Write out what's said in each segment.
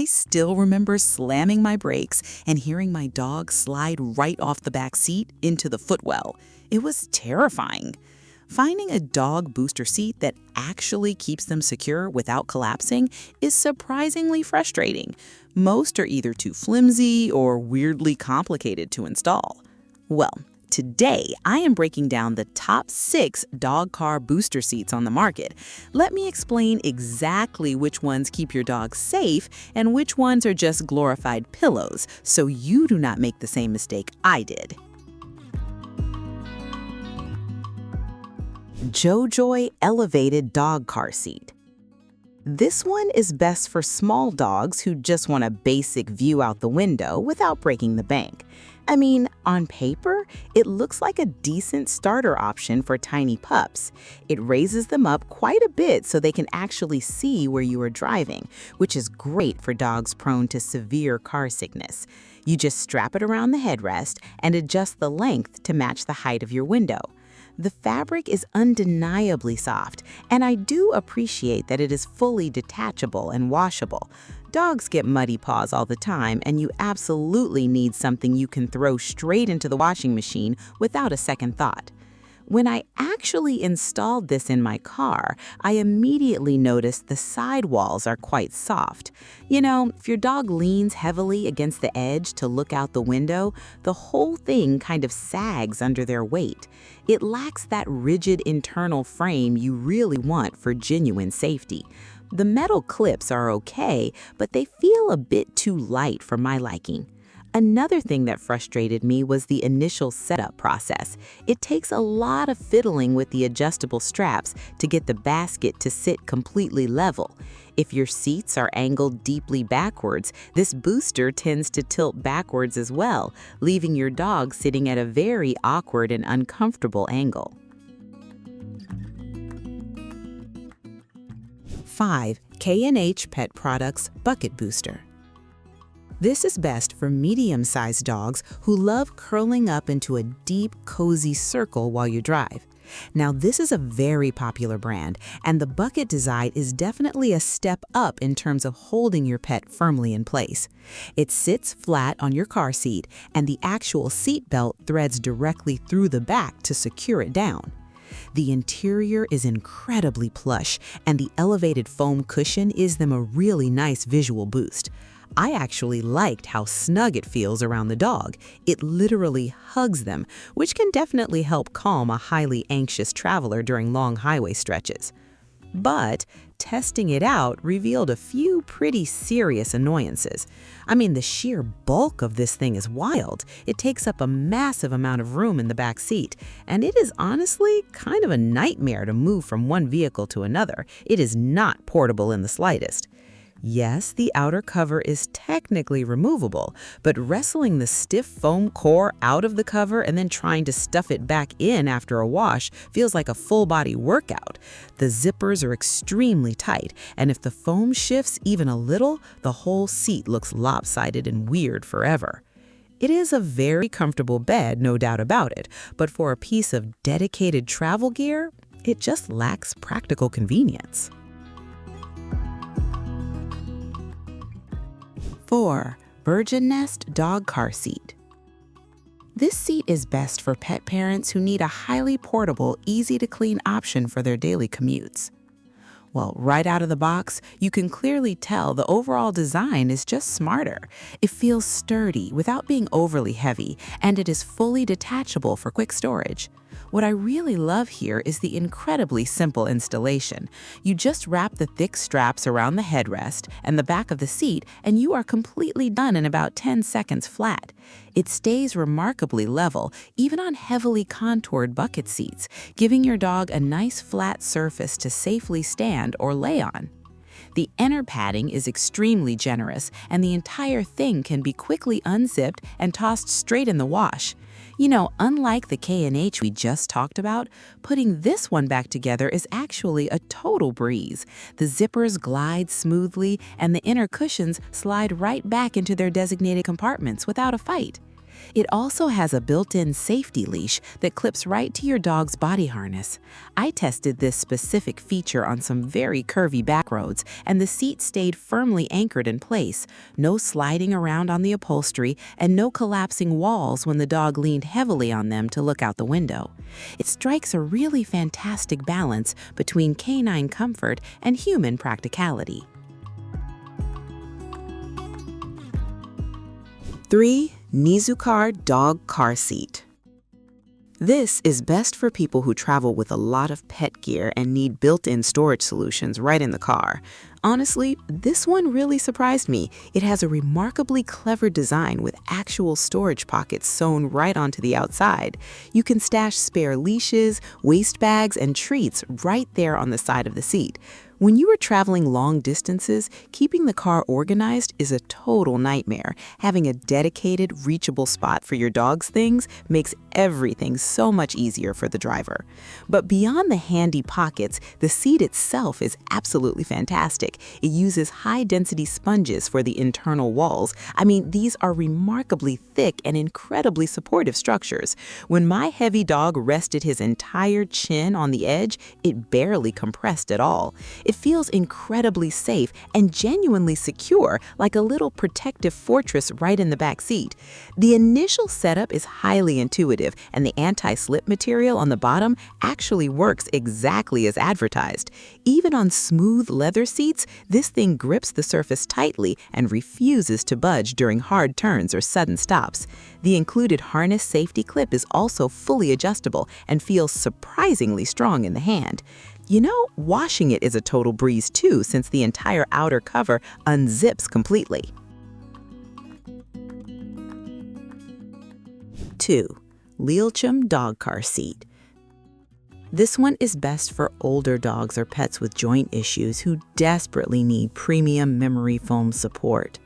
I still remember slamming my brakes and hearing my dog slide right off the back seat into the footwell. It was terrifying. Finding a dog booster seat that actually keeps them secure without collapsing is surprisingly frustrating. Most are either too flimsy or weirdly complicated to install. Well, today I am breaking down the top 6 dog car booster seats on the market. Let me explain exactly which ones keep your dog safe and which ones are just glorified pillows, so you do not make the same mistake I did. Joejoy Elevated Dog Car Seat. This one is best for small dogs who just want a basic view out the window without breaking the bank. I mean, on paper, it looks like a decent starter option for tiny pups. It raises them up quite a bit so they can actually see where you are driving, which is great for dogs prone to severe car sickness. You just strap it around the headrest and adjust the length to match the height of your window. The fabric is undeniably soft, and I do appreciate that it is fully detachable and washable. Dogs get muddy paws all the time, and you absolutely need something you can throw straight into the washing machine without a second thought. When I actually installed this in my car, I immediately noticed the sidewalls are quite soft. You know, if your dog leans heavily against the edge to look out the window, the whole thing kind of sags under their weight. It lacks that rigid internal frame you really want for genuine safety. The metal clips are okay, but they feel a bit too light for my liking. Another thing that frustrated me was the initial setup process. It takes a lot of fiddling with the adjustable straps to get the basket to sit completely level. If your seats are angled deeply backwards, this booster tends to tilt backwards as well, leaving your dog sitting at a very awkward and uncomfortable angle. 5. K&H Pet Products Bucket Booster. This is best for medium-sized dogs who love curling up into a deep, cozy circle while you drive. Now, this is a very popular brand, and the bucket design is definitely a step up in terms of holding your pet firmly in place. It sits flat on your car seat, and the actual seat belt threads directly through the back to secure it down. The interior is incredibly plush, and the elevated foam cushion is them a really nice visual boost. I actually liked how snug it feels around the dog. It literally hugs them, which can definitely help calm a highly anxious traveler during long highway stretches. But testing it out revealed a few pretty serious annoyances. I mean, the sheer bulk of this thing is wild. It takes up a massive amount of room in the back seat, and it is honestly kind of a nightmare to move from one vehicle to another. It is not portable in the slightest. Yes, the outer cover is technically removable, but wrestling the stiff foam core out of the cover and then trying to stuff it back in after a wash feels like a full-body workout. The zippers are extremely tight, and if the foam shifts even a little, the whole seat looks lopsided and weird forever. It is a very comfortable bed, no doubt about it, but for a piece of dedicated travel gear, it just lacks practical convenience. 4. BurgeonNest Dog Car Seat. This seat is best for pet parents who need a highly portable, easy-to-clean option for their daily commutes. Well, right out of the box, you can clearly tell the overall design is just smarter. It feels sturdy without being overly heavy, and it is fully detachable for quick storage. What I really love here is the incredibly simple installation. You just wrap the thick straps around the headrest and the back of the seat, and you are completely done in about 10 seconds flat. It stays remarkably level, even on heavily contoured bucket seats, giving your dog a nice flat surface to safely stand or lay on. The inner padding is extremely generous, and the entire thing can be quickly unzipped and tossed straight in the wash. You know, unlike the K&H we just talked about, putting this one back together is actually a total breeze. The zippers glide smoothly, and the inner cushions slide right back into their designated compartments without a fight. It also has a built-in safety leash that clips right to your dog's body harness. I tested this specific feature on some very curvy back roads, and the seat stayed firmly anchored in place, no sliding around on the upholstery, and no collapsing walls when the dog leaned heavily on them to look out the window. It strikes a really fantastic balance between canine comfort and human practicality. 3. Neezukar Dog Car Seat. This is best for people who travel with a lot of pet gear and need built-in storage solutions right in the car. Honestly, this one really surprised me. It has a remarkably clever design with actual storage pockets sewn right onto the outside. You can stash spare leashes, waste bags, and treats right there on the side of the seat. When you are traveling long distances, keeping the car organized is a total nightmare. Having a dedicated, reachable spot for your dog's things makes everything so much easier for the driver. But beyond the handy pockets, the seat itself is absolutely fantastic. It uses high-density sponges for the internal walls. I mean, these are remarkably thick and incredibly supportive structures. When my heavy dog rested his entire chin on the edge, it barely compressed at all. It feels incredibly safe and genuinely secure, like a little protective fortress right in the back seat. The initial setup is highly intuitive, and the anti-slip material on the bottom actually works exactly as advertised. Even on smooth leather seats, this thing grips the surface tightly and refuses to budge during hard turns or sudden stops. The included harness safety clip is also fully adjustable and feels surprisingly strong in the hand. You know, washing it is a total breeze too, since the entire outer cover unzips completely. 2. Lealchum Dog Car Seat. This one is best for older dogs or pets with joint issues who desperately need premium memory foam support.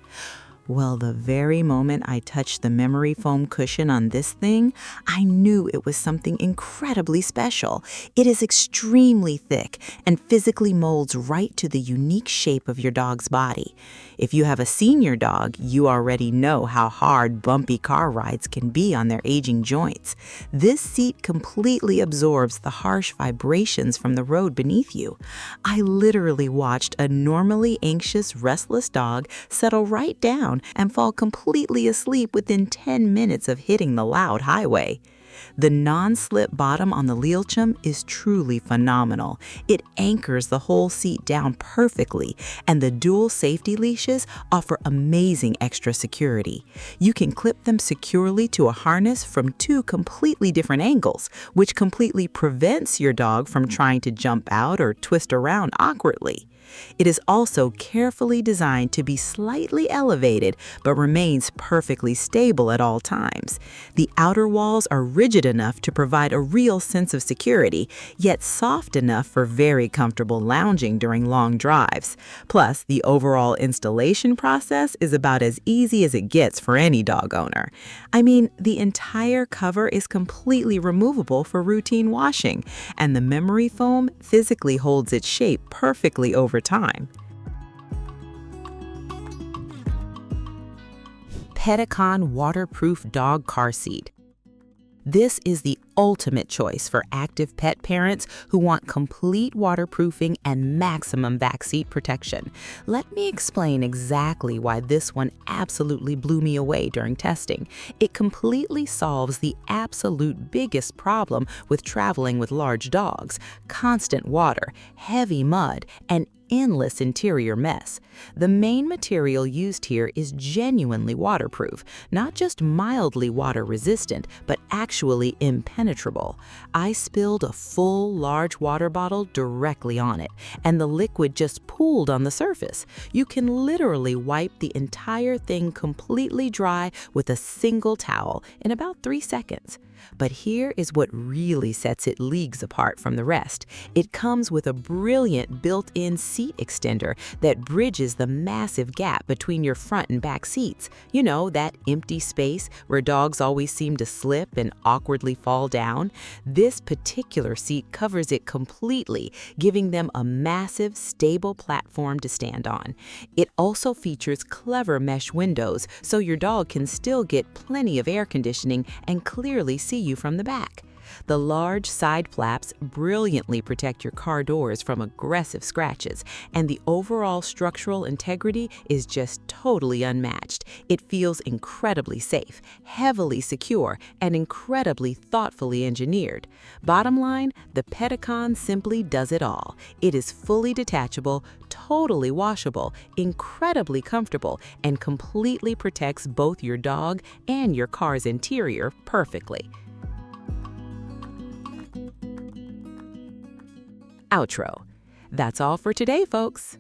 Well, the very moment I touched the memory foam cushion on this thing, I knew it was something incredibly special. It is extremely thick and physically molds right to the unique shape of your dog's body. If you have a senior dog, you already know how hard bumpy car rides can be on their aging joints. This seat completely absorbs the harsh vibrations from the road beneath you. I literally watched a normally anxious, restless dog settle right down and fall completely asleep within 10 minutes of hitting the loud highway. The non-slip bottom on the Lealchum is truly phenomenal. It anchors the whole seat down perfectly, and the dual safety leashes offer amazing extra security. You can clip them securely to a harness from 2 completely different angles, which completely prevents your dog from trying to jump out or twist around awkwardly. It is also carefully designed to be slightly elevated but remains perfectly stable at all times. The outer walls are rigid enough to provide a real sense of security, yet soft enough for very comfortable lounging during long drives. Plus, the overall installation process is about as easy as it gets for any dog owner. I mean, the entire cover is completely removable for routine washing, and the memory foam physically holds its shape perfectly over time. Peticon Waterproof Dog Car Seat. This is the ultimate choice for active pet parents who want complete waterproofing and maximum backseat protection. Let me explain exactly why this one absolutely blew me away during testing. It completely solves the absolute biggest problem with traveling with large dogs: constant water, heavy mud, and endless interior mess. The main material used here is genuinely waterproof, not just mildly water resistant, but actually impenetrable. I spilled a full, large water bottle directly on it, and the liquid just pooled on the surface. You can literally wipe the entire thing completely dry with a single towel in about 3 seconds. But here is what really sets it leagues apart from the rest. It comes with a brilliant built-in seat extender that bridges the massive gap between your front and back seats. You know, that empty space where dogs always seem to slip and awkwardly fall down. This particular seat covers it completely, giving them a massive, stable platform to stand on. It also features clever mesh windows, so your dog can still get plenty of air conditioning and clearly see you from the back. The large side flaps brilliantly protect your car doors from aggressive scratches, and the overall structural integrity is just totally unmatched. It feels incredibly safe, heavily secure, and incredibly thoughtfully engineered. Bottom line, the Peticon simply does it all. It is fully detachable, totally washable, incredibly comfortable, and completely protects both your dog and your car's interior perfectly. Outro. That's all for today, folks.